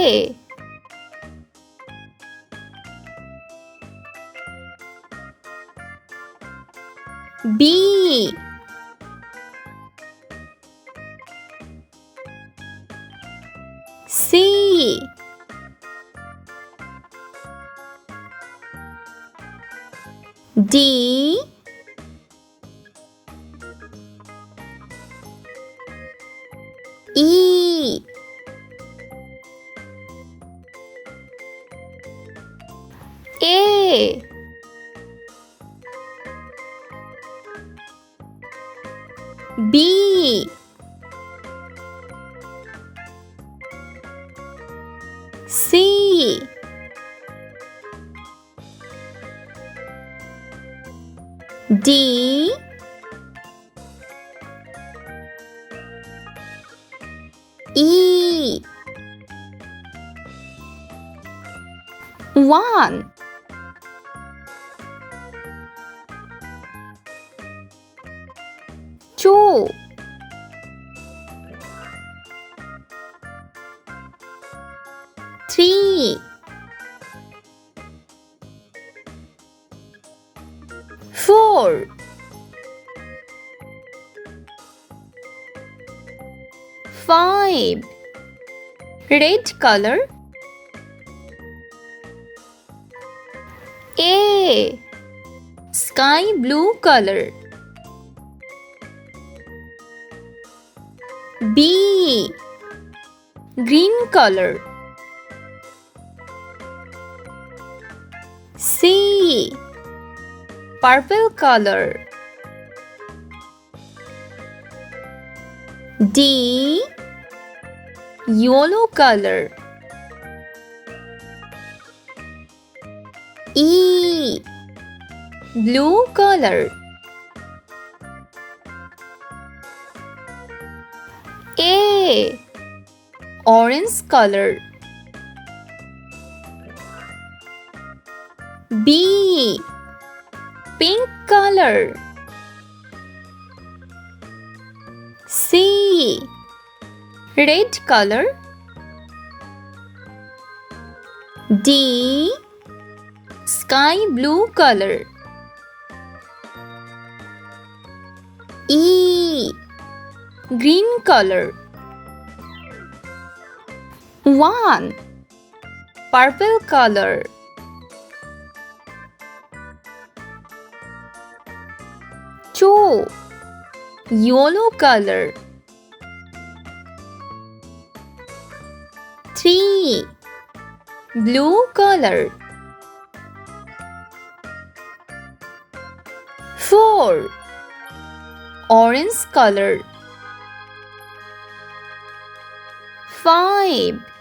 A B C D E A B C D E 1 2 3 4 5 red color A sky blue color B green color C purple color D yellow color E blue color A orange color B pink color C red color D sky blue color E green color 1 purple color 2 yellow color 3 blue color 4 orange color 5